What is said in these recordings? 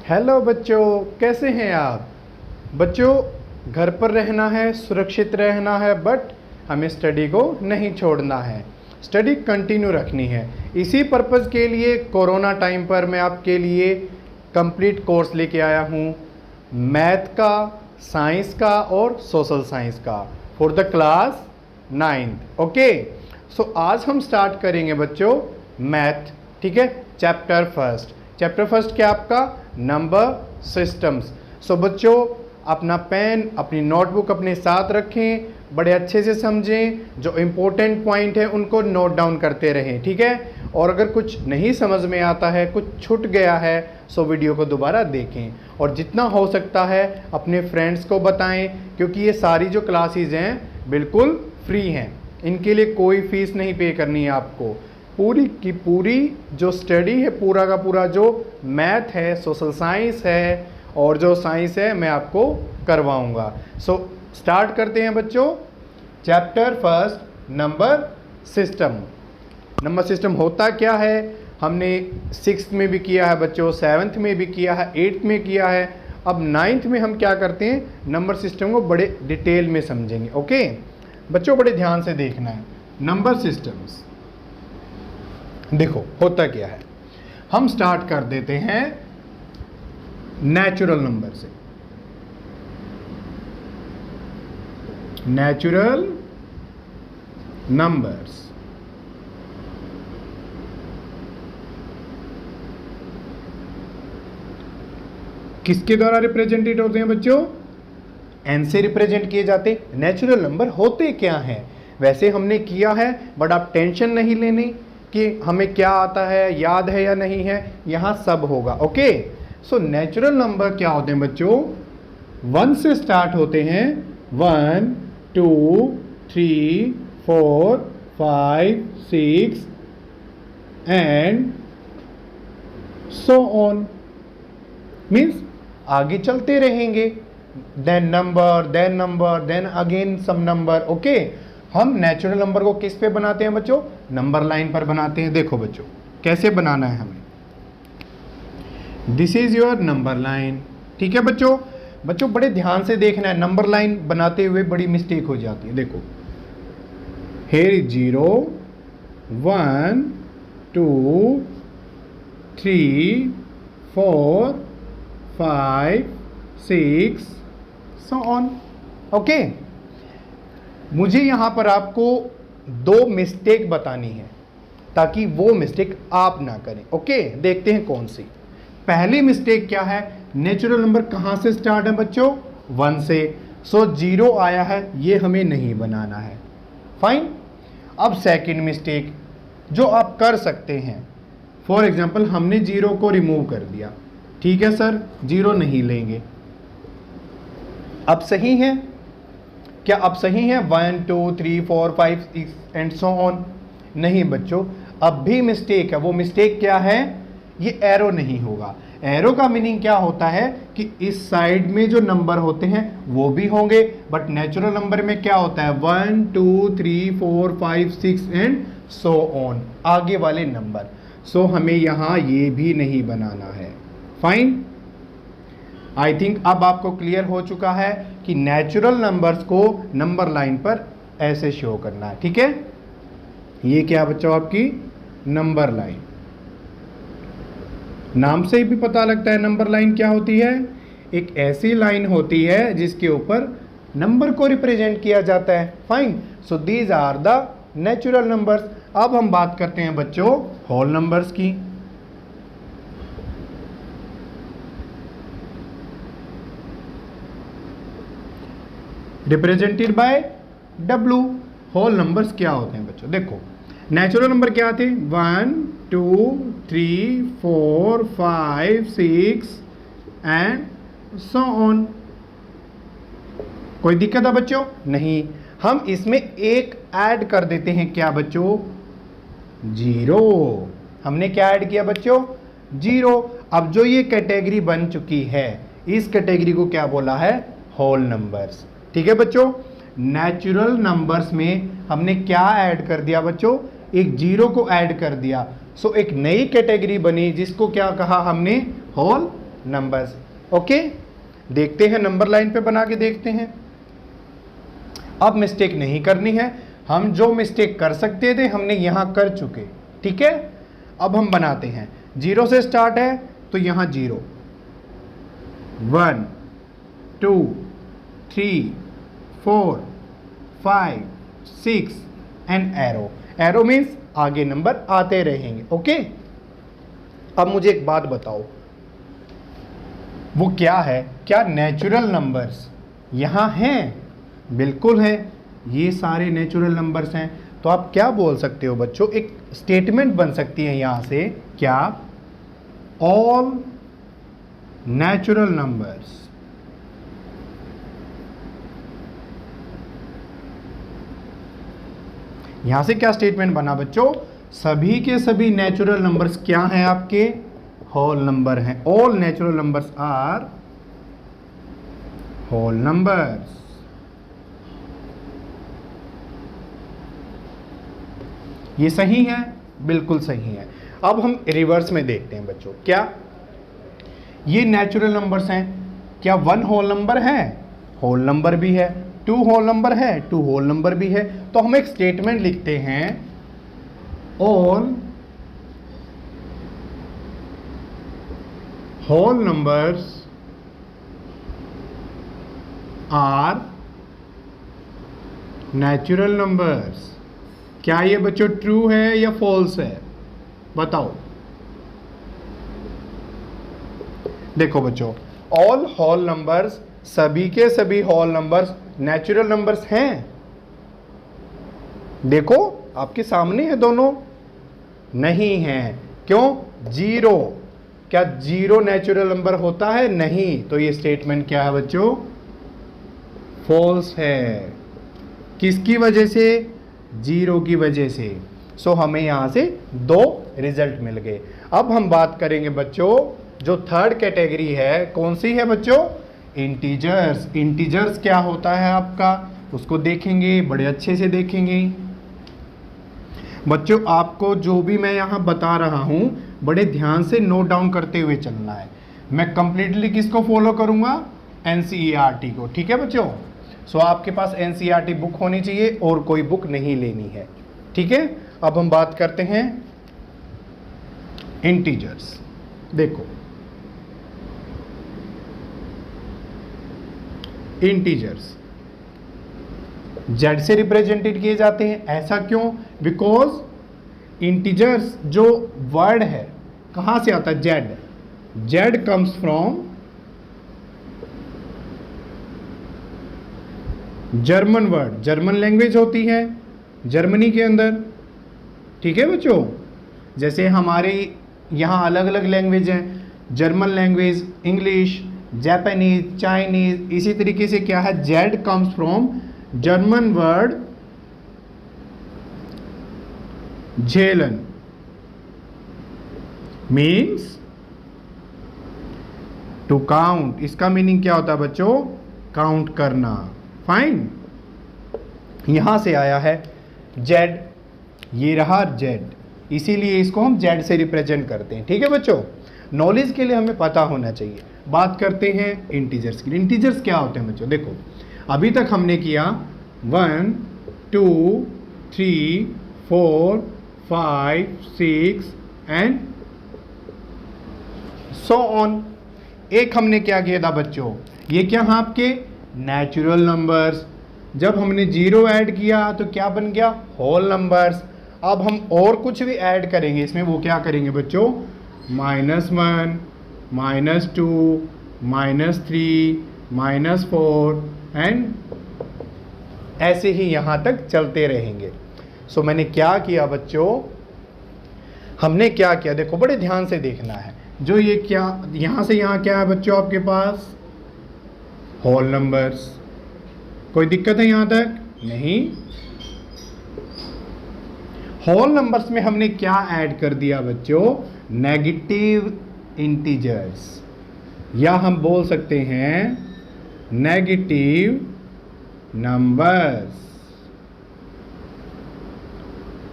Hello बच्चों, कैसे हैं आप। बच्चों, घर पर रहना है, सुरक्षित रहना है, बट हमें स्टडी को नहीं छोड़ना है, स्टडी कंटिन्यू रखनी है। इसी पर्पज़ के लिए कोरोना टाइम पर मैं आपके लिए कंप्लीट कोर्स लेके आया हूँ, मैथ का, साइंस का और सोशल साइंस का, for the class 9th। Okay, so आज हम स्टार्ट करेंगे बच्चों मैथ। ठीक है, चैप्टर फर्स्ट क्या आपका, नंबर सिस्टम्स। सो बच्चों, अपना पेन, अपनी नोटबुक अपने साथ रखें, बड़े अच्छे से समझें, जो इम्पोर्टेंट पॉइंट है उनको नोट डाउन करते रहें। ठीक है, और अगर कुछ नहीं समझ में आता है, कुछ छूट गया है, सो वीडियो को दोबारा देखें और जितना हो सकता है अपने फ्रेंड्स को बताएं, क्योंकि ये सारी जो क्लासेस हैं बिल्कुल फ्री हैं, इनके लिए कोई फीस नहीं पे करनी है आपको। पूरी की पूरी जो स्टडी है, पूरा का पूरा जो मैथ है, सोशल साइंस है और जो साइंस है, मैं आपको करवाऊंगा। सो स्टार्ट करते हैं बच्चों, chapter first, number system. Number system होता क्या है, हमने 6th में भी किया है बच्चों, 7th में भी किया है, 8th में किया है। अब 9th में हम क्या करते हैं, नंबर सिस्टम को बड़े डिटेल में समझेंगे। ओके बच्चों, बड़े ध्यान से देखना है। नंबर सिस्टम्स देखो होता क्या है, हम स्टार्ट कर देते हैं नेचुरल नंबर से। नेचुरल नंबर्स किसके द्वारा रिप्रेजेंटेड होते हैं बच्चों, एन से रिप्रेजेंट किए जाते। नेचुरल नंबर होते क्या हैं वैसे हमने किया है, बट आप टेंशन नहीं लेनी कि हमें क्या आता है, याद है या नहीं है, यहाँ सब होगा। ओके, सो नेचुरल नंबर क्या होते हैं बच्चों, 1 से स्टार्ट होते हैं, 1 2 3 4 5 6 एंड सो ऑन, मीन्स आगे चलते रहेंगे, then number, then again some number. Okay, हम नेचुरल नंबर को किस पे बनाते हैं बच्चों, नंबर लाइन पर बनाते हैं। देखो बच्चों कैसे बनाना है हमें, this is your number line. ठीक है बच्चों, बच्चों बड़े ध्यान से देखना है, नंबर लाइन बनाते हुए बड़ी मिस्टेक हो जाती है। देखो here is 0 1 2 3 4 5 6 so on. Okay, मुझे यहाँ पर आपको 2 मिस्टेक बतानी है ताकि वो मिस्टेक आप ना करें। ओके, देखते हैं कौन सी। पहली मिस्टेक क्या है, नेचुरल नंबर कहाँ से स्टार्ट है बच्चों, 1 से। सो 0 आया है, ये हमें नहीं बनाना है। फाइन। अब सेकंड मिस्टेक जो आप कर सकते हैं, फॉर एग्जांपल हमने 0 को रिमूव कर दिया। ठीक है सर, 0 नहीं लेंगे। अब सही है क्या, अब सही है 1 2 3 4 5 6 एंड सो ऑन? नहीं बच्चों, अब भी मिस्टेक है। वो मिस्टेक क्या है, ये एरो नहीं होगा। एरो का मीनिंग क्या होता है कि इस साइड में जो नंबर होते हैं वो भी होंगे, बट नेचुरल नंबर में क्या होता है, 1 2 3 4 5 6 एंड सो ऑन, आगे वाले नंबर। सो हमें यहाँ ये भी नहीं बनाना है। फाइन, आई थिंक अब आपको क्लियर हो चुका है कि नेचुरल नंबर्स को नंबर लाइन पर ऐसे शो करना है। ठीक है, ये क्या बच्चों आपकी नंबर लाइन, नाम से ही भी पता लगता है नंबर लाइन क्या होती है, एक ऐसी लाइन होती है जिसके ऊपर नंबर को रिप्रेजेंट किया जाता है। Fine, so these are the natural numbers. अब हम बात करते हैं बच्चों होल नंबर्स की। Represented by W। Whole numbers क्या होते हैं बच्चों, देखो नेचुरल नंबर क्या थे, 1 2 3 4 5 6 एंड सो ऑन। कोई दिक्कत है बच्चों, नहीं। हम इसमें एक ऐड कर देते हैं, क्या बच्चों, 0। हमने क्या ऐड किया बच्चों, 0। अब जो ये कैटेगरी बन चुकी है, इस कैटेगरी को क्या बोला है, होल नंबर्स। ठीक है बच्चों, नेचुरल नंबर्स में हमने क्या ऐड कर दिया बच्चों, एक 0 को ऐड कर दिया। सो एक नई कैटेगरी बनी जिसको क्या कहा हमने, होल नंबर्स। ओके, देखते हैं, नंबर लाइन पे बना के देखते हैं। अब मिस्टेक नहीं करनी है, हम जो मिस्टेक कर सकते थे हमने यहां कर चुके, ठीक है। अब हम बनाते हैं, 0 से स्टार्ट है तो यहां 0, 1 2 3 4 5 6 एंड एरो। एरो मीन्स आगे नंबर आते रहेंगे। ओके, अब मुझे एक बात बताओ, वो क्या है, क्या नेचुरल नंबर्स यहां हैं? बिल्कुल है, ये सारे नेचुरल नंबर्स हैं। तो आप क्या बोल सकते हो बच्चों, एक स्टेटमेंट बन सकती है यहां से, क्या? ऑल नेचुरल नंबर्स यहां से क्या स्टेटमेंट बना बच्चों? सभी के सभी नेचुरल नंबर्स क्या हैं आपके? होल नंबर हैं। All natural numbers are whole numbers. ये सही है, बिल्कुल सही है। अब हम रिवर्स में देखते हैं बच्चों, क्या ये नेचुरल नंबर्स हैं? क्या 1 होल नंबर है? होल नंबर भी है। 2 होल नंबर है? 2 होल नंबर भी है। तो हम एक स्टेटमेंट लिखते हैं, all whole numbers are natural numbers. क्या ये बच्चों ट्रू है या फॉल्स है? बताओ। देखो बच्चों, ऑल होल नंबर्स, सभी के सभी होल नंबर्स नेचुरल नंबर्स हैं। देखो आपके सामने है दोनों, नहीं है। क्यों? 0। क्या 0 नेचुरल नंबर होता है? नहीं। तो ये स्टेटमेंट क्या है बच्चों? फॉल्स है। किसकी वजह से? 0 की वजह से। सो हमें यहां से 2 रिजल्ट मिल गए। अब हम बात करेंगे बच्चों, जो थर्ड कैटेगरी है, कौन सी है बच्चों? इंटीजर्स। इंटीजर्स क्या होता है आपका, उसको देखेंगे, बड़े अच्छे से देखेंगे बच्चों। आपको जो भी मैं यहाँ बता रहा हूँ बड़े ध्यान से नोट डाउन करते हुए चलना है। मैं कंप्लीटली किसको फॉलो करूँगा? एनसीईआरटी को, ठीक है बच्चों। सो आपके पास एनसीईआरटी बुक होनी चाहिए और कोई बुक नहीं लेनी है, ठीक है। अब हम बात करते हैं इंटीजर्स। देखो, इंटीजर्स जेड से रिप्रेजेंटेड किए जाते हैं। ऐसा क्यों? बिकॉज इंटीजर्स जो वर्ड है कहां से आता है? Z. Z comes from German word. German language होती है जर्मनी के अंदर, ठीक है बच्चों। जैसे हमारे यहाँ अलग अलग लैंग्वेज हैं, German language, English, Japanese, Chinese. इसी तरीके से क्या है? Z comes from German word झेलन, मीन्स टू काउंट। इसका मीनिंग क्या होता है बच्चों? काउंट करना। फाइन, यहां से आया है जेड। ये रहा जेड, इसीलिए इसको हम जेड से रिप्रेजेंट करते हैं, ठीक है बच्चों। नॉलेज के लिए हमें पता होना चाहिए। बात करते हैं इंटीजर्स की। इंटीजर्स क्या होते हैं बच्चों? देखो, अभी तक हमने किया 1 2 3 4 5 6 एंड सो ऑन। एक हमने क्या किया था बच्चों? ये क्या हैं आपके नेचुरल नंबर्स। जब हमने 0 ऐड किया तो क्या बन गया? Whole numbers. अब हम और कुछ भी ऐड करेंगे इसमें, वो क्या करेंगे बच्चों? -1 -2 -3 -4 एंड ऐसे ही यहां तक चलते रहेंगे। सो मैंने क्या किया बच्चों? हमने क्या किया? देखो बड़े ध्यान से देखना है। जो ये क्या यहां से यहां क्या है बच्चों आपके पास? Whole numbers. कोई दिक्कत है यहां तक? नहीं। होल नंबर्स में हमने क्या ऐड कर दिया बच्चों? नेगेटिव इंटीजर्स, या हम बोल सकते हैं नेगेटिव नंबर्स,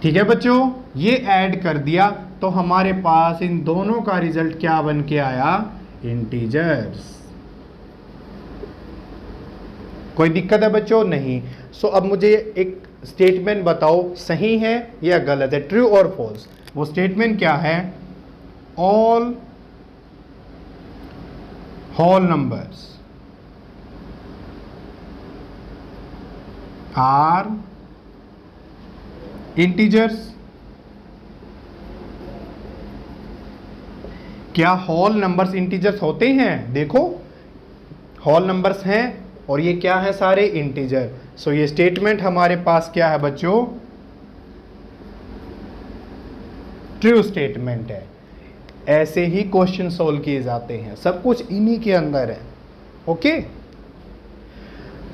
ठीक है बच्चों। ये ऐड कर दिया तो हमारे पास इन दोनों का रिजल्ट क्या बन के आया? इंटीजर्स। कोई दिक्कत है बच्चों? नहीं। सो अब मुझे एक स्टेटमेंट बताओ, सही है या गलत है, ट्रू और फॉल्स। वो स्टेटमेंट क्या है? All whole numbers are integers. क्या होल नंबर्स इंटीजर्स होते हैं? देखो होल नंबर्स हैं और ये क्या है? सारे इंटीजर। सो ये स्टेटमेंट हमारे पास क्या है बच्चों? ट्रू स्टेटमेंट है। ऐसे ही क्वेश्चन सोल्व किए जाते हैं, सब कुछ इन्हीं के अंदर है। ओके,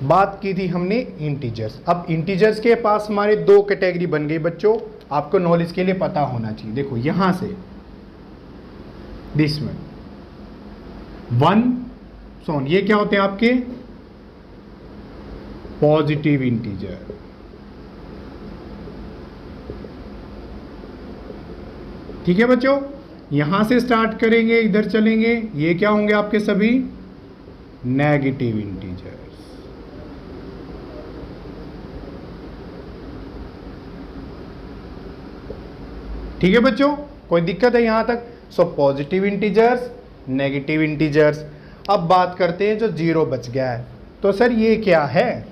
बात की थी हमने इंटीजर्स। अब इंटीजर्स के पास हमारे दो कैटेगरी बन गई बच्चों, आपको नॉलेज के लिए पता होना चाहिए। देखो यहां से दिस में 1 सोन, ये क्या होते हैं आपके? Positive integer. ठीक है बच्चों, यहां से स्टार्ट करेंगे, इधर चलेंगे, ये क्या होंगे आपके सभी? Negative integers. ठीक है बच्चों, कोई दिक्कत है यहां तक? So positive integers, negative integers. अब बात करते हैं जो जीरो बच गया है, तो सर ये क्या है?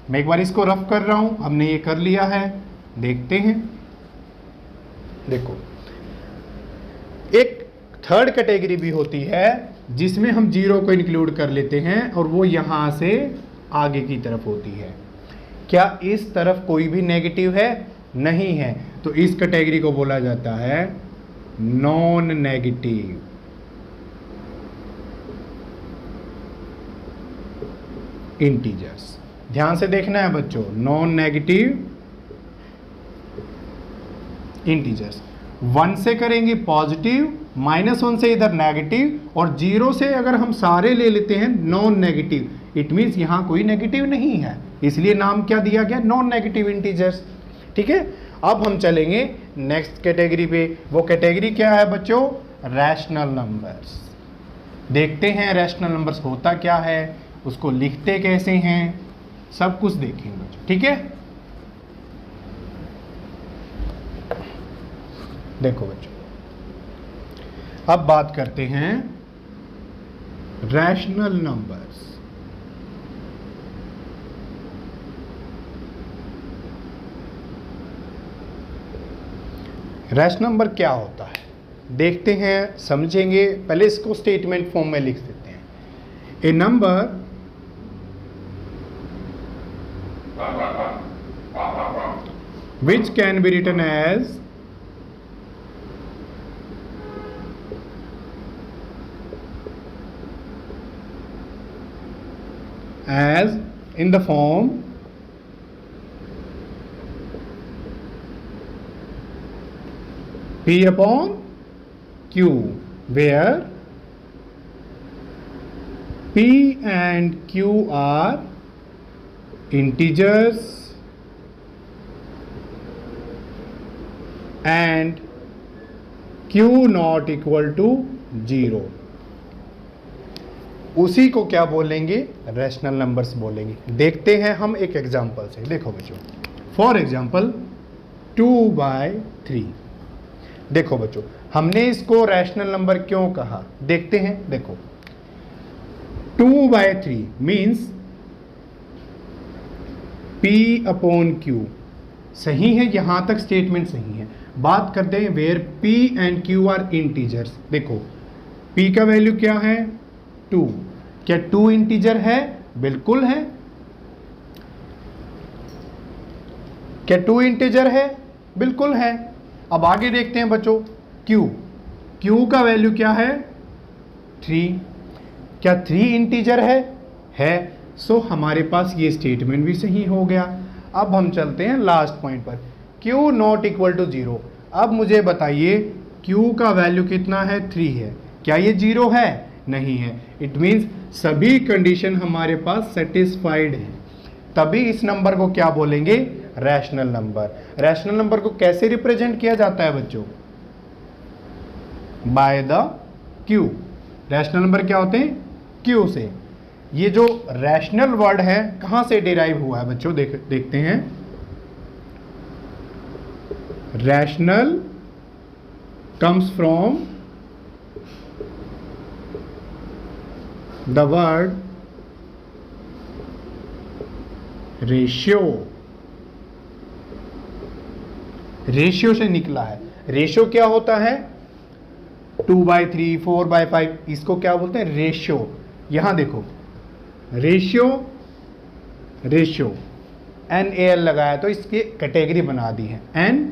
मैं एक बार इसको रफ कर रहा हूं, हमने ये कर लिया है, देखते हैं। देखो एक थर्ड कैटेगरी भी होती है जिसमें हम जीरो को इंक्लूड कर लेते हैं और वो यहां से आगे की तरफ होती है। क्या इस तरफ कोई भी नेगेटिव है? नहीं है, तो इस कैटेगरी को बोला जाता है नॉन नेगेटिव। इंटीजर्स ध्यान से देखना है बच्चों, नॉन नेगेटिव इंटीजर्स। 1 से करेंगे पॉजिटिव, -1 से इधर नेगेटिव, और 0 से अगर हम सारे ले लेते हैं नॉन नेगेटिव, इट मीन्स यहां कोई नेगेटिव नहीं है, इसलिए नाम क्या दिया गया? Non negative integers. ठीक है, अब हम चलेंगे नेक्स्ट कैटेगरी पे। वो कैटेगरी क्या है बच्चों? Rational numbers. देखते हैं रैशनल नंबर्स होता क्या है, उसको लिखते कैसे हैं, सब कुछ देखेंगे बच्चों। ठीक है, देखो बच्चों, अब बात करते हैं रैशनल नंबर्स। रैशनल नंबर क्या होता है देखते हैं, समझेंगे। पहले इसको स्टेटमेंट फॉर्म में लिख देते हैं। ए number which can be written as in the form P upon Q, where P and Q are integers and Q not equal to 0। उसी को क्या बोलेंगे? रैशनल नंबर्स बोलेंगे। देखते हैं हम एक एग्जांपल से। देखो बच्चों, फॉर एग्जांपल 2/3। देखो बच्चों, हमने इसको रैशनल नंबर क्यों कहा, देखते हैं। देखो 2/3 मीन्स P अपॉन Q सही है, यहां तक स्टेटमेंट सही है। बात करते हैं where P and Q are integers. देखो P का वैल्यू क्या है? 2। क्या 2 इंटीजर है? बिल्कुल है। क्या 2 इंटीजर है? बिल्कुल है। अब आगे देखते हैं बच्चों Q का वैल्यू क्या है? 3। क्या 3 इंटीजर है? है। सो हमारे पास ये स्टेटमेंट भी सही हो गया। अब हम चलते हैं लास्ट पॉइंट पर, Q नॉट इक्वल टू 0। अब मुझे बताइए Q का वैल्यू कितना है? 3 है। क्या ये 0 है? नहीं है। इट मीन्स सभी कंडीशन हमारे पास सेटिस्फाइड है, तभी इस नंबर को क्या बोलेंगे? Rational number. रैशनल नंबर को कैसे रिप्रेजेंट किया जाता है बच्चों? By the Q। Rational number क्या होते हैं? क्यू से। ये जो रैशनल वर्ड है कहाँ से डिराइव हुआ है बच्चों? देखते हैं। Rational comes from the word ratio. Ratio से निकला है। रेशियो क्या होता है? 2/3, 4/5, इसको क्या बोलते हैं? रेशियो। यहां देखो, रेशियो NaL लगाया तो इसकी कैटेगरी बना दी है। N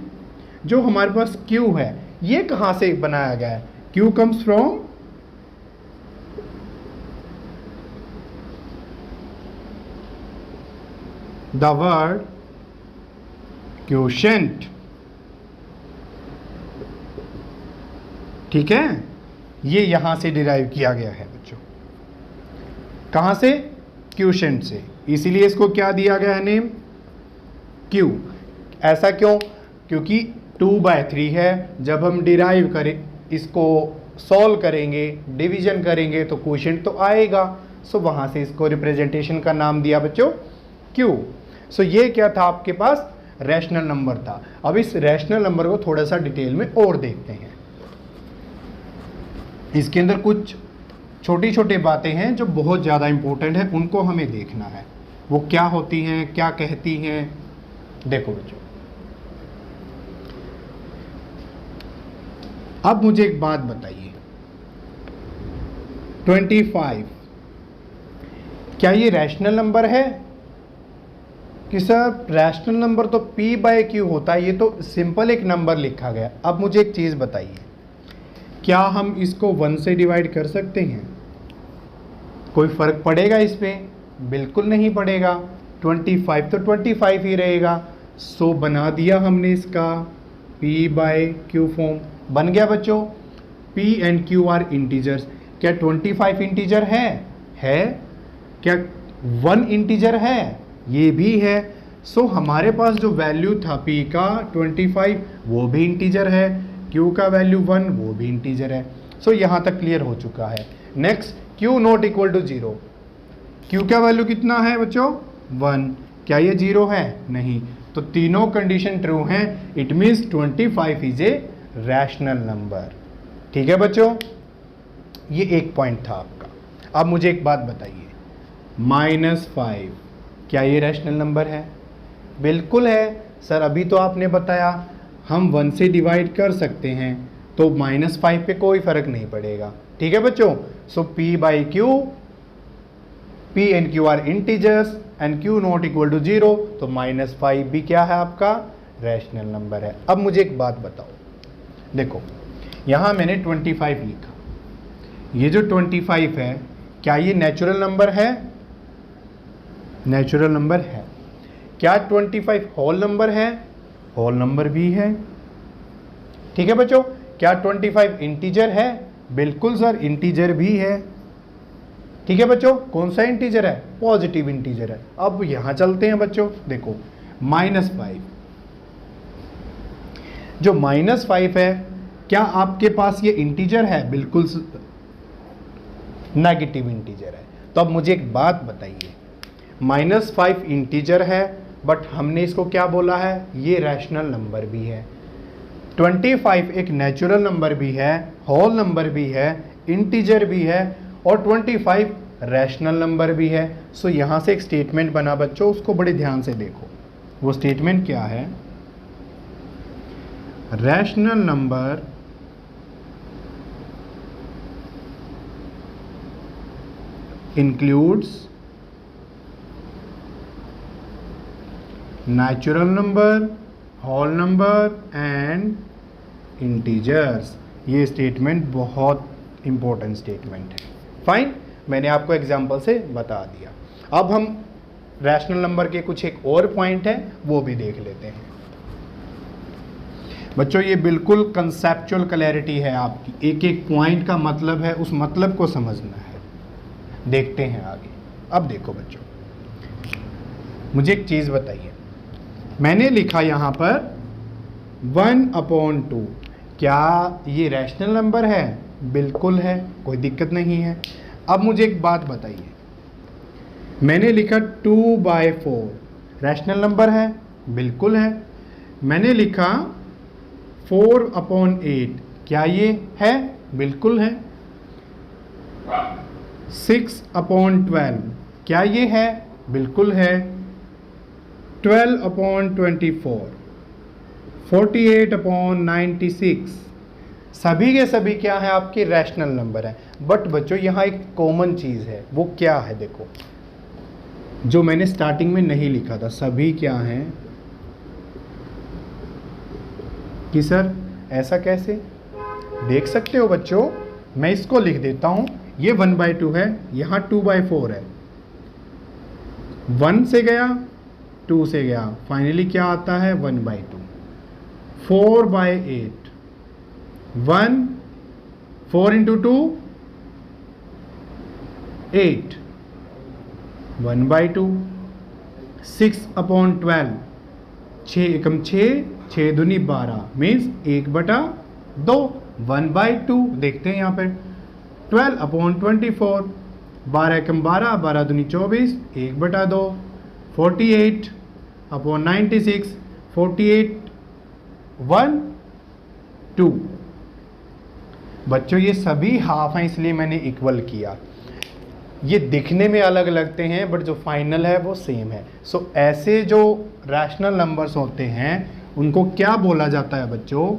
जो हमारे पास Q है, ये कहां से बनाया गया है? Q comes from the word quotient। ठीक है, ये यहां से डिराइव किया गया है बच्चों। कहां से? क्वोशिएंट से। इसीलिए इसको क्या दिया गया है नेम? Q। ऐसा क्यों? क्योंकि 2/3 है। जब हम डिराइव करें, इसको सॉल्व करेंगे, डिवीजन करेंगे तो क्वोशिएंट तो आएगा। सो वहां से इसको रिप्रेजेंटेशन का नाम दिया बच्चों Q। सो ये क्या था? आपके पास रैशनल नंबर था। अब इस रैशनल नंबर को थोड़ा सा डिटेल में और देखते हैं। इसके अंदर कुछ छोटी छोटी बातें हैं जो बहुत ज़्यादा इंपॉर्टेंट है, उनको हमें देखना है। वो क्या होती हैं, क्या कहती हैं? देखो बच्चों, अब मुझे एक बात बताइए, 25 क्या ये रैशनल नंबर है? कि सर रैशनल नंबर तो P/Q होता है, ये तो सिंपल एक नंबर लिखा गया। अब मुझे एक चीज़ बताइए, क्या हम इसको 1 से डिवाइड कर सकते हैं? कोई फ़र्क पड़ेगा इस पे? बिल्कुल नहीं पड़ेगा। 25 तो 25 ही रहेगा। सो बना दिया हमने इसका P/Q फॉर्म। बन गया बच्चों। P and Q are integers. क्या 25 इंटीजर है? क्या 1 इंटीजर है? ये भी है। सो हमारे पास जो वैल्यू था P का 25, वो भी इंटीजर है। Q का वैल्यू 1, वो भी इंटीजर है। सो यहाँ तक क्लियर हो चुका है। Next, Q not equal to 0। Q का वैल्यू कितना है बच्चों? 1। क्या ये 0 है? नहीं। तो तीनों कंडीशन ट्रू हैं। It means 25 is a rational number. ठीक है बच्चों, ये एक पॉइंट था आपका। अब मुझे एक बात बताइए, -5 क्या ये रैशनल नंबर है? बिल्कुल है सर। अभी तो आपने बताया हम 1 से डिवाइड कर सकते हैं, तो -5 पे कोई फ़र्क नहीं पड़ेगा। ठीक है बच्चों। So P/Q, P and Q are integers and Q not equal to 0, तो -5 भी क्या है? आपका रैशनल नंबर है। अब मुझे एक बात बताओ, देखो यहाँ मैंने 25 लिखा। ये जो 25 है, क्या ये नेचुरल नंबर है? नेचुरल नंबर है। क्या 25 होल नंबर है? होल नंबर भी है। ठीक है बच्चों। क्या 25 इंटीजर है? बिल्कुल सर, इंटीजर भी है। ठीक है बच्चों। कौन सा इंटीजर है? पॉजिटिव इंटीजर है। अब यहां चलते हैं बच्चों, देखो -5। जो -5 है, क्या आपके पास ये इंटीजर है? बिल्कुल नेगेटिव इंटीजर है। तो अब मुझे एक बात बताइए, -5 इंटीजर है, बट हमने इसको क्या बोला है? ये रैशनल नंबर भी है। 25 एक नेचुरल नंबर भी है, होल नंबर भी है, इंटीजर भी है, और 25 रैशनल नंबर भी है। सो यहाँ से एक स्टेटमेंट बना बच्चों, उसको बड़े ध्यान से देखो। वो स्टेटमेंट क्या है? Rational number includes natural number, whole number and integers. ये स्टेटमेंट बहुत इंपॉर्टेंट स्टेटमेंट है। फाइन, मैंने आपको एग्जांपल से बता दिया। अब हम रैशनल नंबर के कुछ एक और पॉइंट है, वो भी देख लेते हैं बच्चों। ये बिल्कुल कंसेप्चुअल क्लैरिटी है आपकी। एक एक पॉइंट का मतलब है, उस मतलब को समझना है। देखते हैं आगे। अब देखो बच्चों, मुझे एक चीज़ बताइए, मैंने लिखा यहाँ पर 1/2। क्या ये रैशनल नंबर है? बिल्कुल है, कोई दिक्कत नहीं है। अब मुझे एक बात बताइए, मैंने लिखा 2/4 रैशनल नंबर है, बिल्कुल है। मैंने लिखा 4/8, क्या ये है? बिल्कुल है। 6/12, क्या ये है? बिल्कुल है। 12/24, 48/96, सभी के सभी क्या है? आपके रैशनल नंबर है। बट बच्चों यहाँ एक कॉमन चीज़ है, वो क्या है? देखो, जो मैंने स्टार्टिंग में नहीं लिखा था, सभी क्या हैं कि सर ऐसा कैसे? देख सकते हो बच्चों, मैं इसको लिख देता हूँ, ये 1/2 है, यहाँ 2/4 है। 1 से गया, 2 से गया, फाइनली क्या आता है? 1/2। 4/8, 1, 4 × 2 8, 1/2। 6/12, 6 एकम 6, 6 दूनी 12, मीन्स 1/2, 1/2। देखते हैं यहाँ पे 12/24, 12 एकम 12, 12 दूनी 24, 1/2। 48/96, 48/1/2। बच्चों ये सभी हाफ हैं, इसलिए मैंने इक्वल किया। ये दिखने में अलग लगते हैं बट जो फाइनल है वो सेम है। सो ऐसे जो रैशनल नंबर्स होते हैं उनको क्या बोला जाता है बच्चों?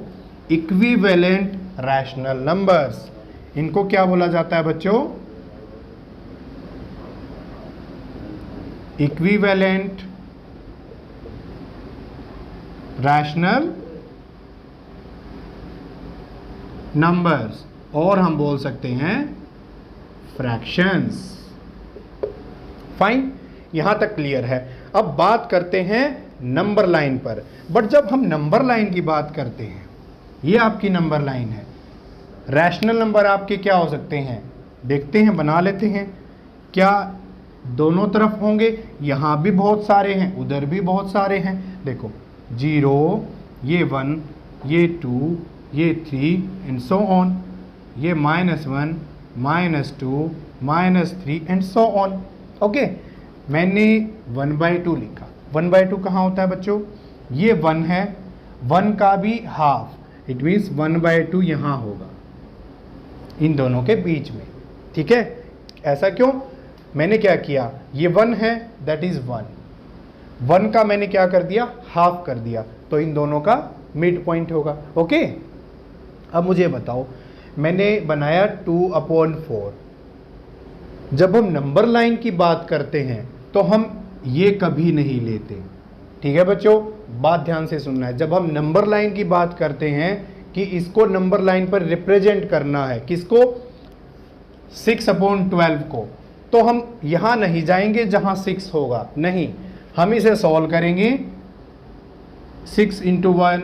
Equivalent rational numbers. इनको क्या बोला जाता है बच्चों? इक्विवेलेंट रैशनल नंबर्स, और हम बोल सकते हैं फ्रैक्शंस। फाइन, यहां तक क्लियर है। अब बात करते हैं नंबर लाइन पर। बट जब हम नंबर लाइन की बात करते हैं, ये आपकी नंबर लाइन है, रैशनल नंबर आपके क्या हो सकते हैं? देखते हैं, बना लेते हैं। क्या दोनों तरफ होंगे? यहाँ भी बहुत सारे हैं, उधर भी बहुत सारे हैं। देखो 0, ये 1, ये 2, ये 3 एंड सो ऑन। ये -1, -2, -3 एंड सो ऑन। ओके, मैंने 1/2 लिखा। 1/2 कहाँ होता है बच्चों? ये 1 है, 1 का भी हाफ, इट मीन्स 1/2 यहाँ होगा, इन दोनों के बीच में। ठीक है, ऐसा क्यों? मैंने क्या किया, ये 1 है, दैट इज 1 का मैंने क्या कर दिया? हाफ कर दिया, तो इन दोनों का मिड पॉइंट होगा। ओके, अब मुझे बताओ, मैंने बनाया 2/4। जब हम नंबर लाइन की बात करते हैं तो हम ये कभी नहीं लेते। ठीक है बच्चों, बात ध्यान से सुनना है। जब हम नंबर लाइन की बात करते हैं कि इसको नंबर लाइन पर रिप्रेजेंट करना है, किसको? 6/12 को, तो हम यहां नहीं जाएंगे जहां 6 होगा, नहीं, हम इसे सॉल्व करेंगे। 6 × 1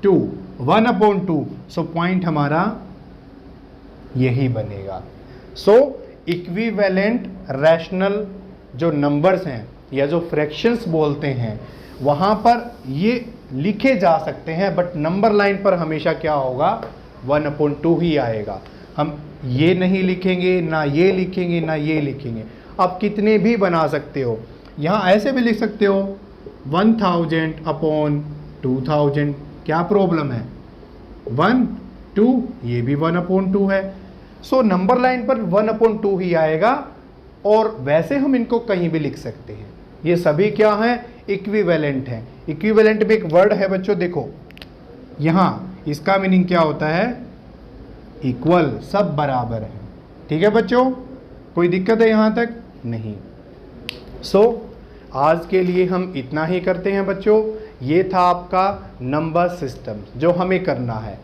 2, 1/2, सो पॉइंट हमारा यही बनेगा। सो इक्विवेलेंट रैशनल जो नंबर्स हैं या जो फ्रैक्शंस बोलते हैं, वहाँ पर ये लिखे जा सकते हैं, बट नंबर लाइन पर हमेशा क्या होगा? 1/2 ही आएगा। हम ये नहीं लिखेंगे, ना ये लिखेंगे, ना ये लिखेंगे। आप कितने भी बना सकते हो, यहाँ ऐसे भी लिख सकते हो 1000/2000, क्या प्रॉब्लम है? 1, 2, ये भी 1/2 है। सो नंबर लाइन पर 1/2 ही आएगा, और वैसे हम इनको कहीं भी लिख सकते हैं। ये सभी क्या हैं? इक्विवेलेंट हैं। इक्विवेलेंट में एक वर्ड है बच्चों, देखो यहाँ, इसका मीनिंग क्या होता है? इक्वल, सब बराबर है। ठीक है बच्चों, कोई दिक्कत है यहाँ तक? नहीं। सो आज के लिए हम इतना ही करते हैं बच्चों। ये था आपका नंबर सिस्टम जो हमें करना है।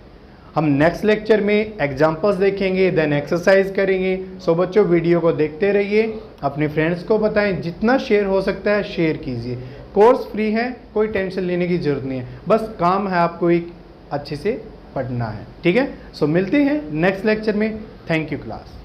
हम नेक्स्ट लेक्चर में एग्जाम्पल्स देखेंगे, देन एक्सरसाइज करेंगे। सो बच्चों, वीडियो को देखते रहिए, अपने फ्रेंड्स को बताएं, जितना शेयर हो सकता है शेयर कीजिए। कोर्स फ्री है, कोई टेंशन लेने की ज़रूरत नहीं है, बस काम है आपको एक अच्छे से पढ़ना है। ठीक है, सो मिलते हैं नेक्स्ट लेक्चर में। Thank you class.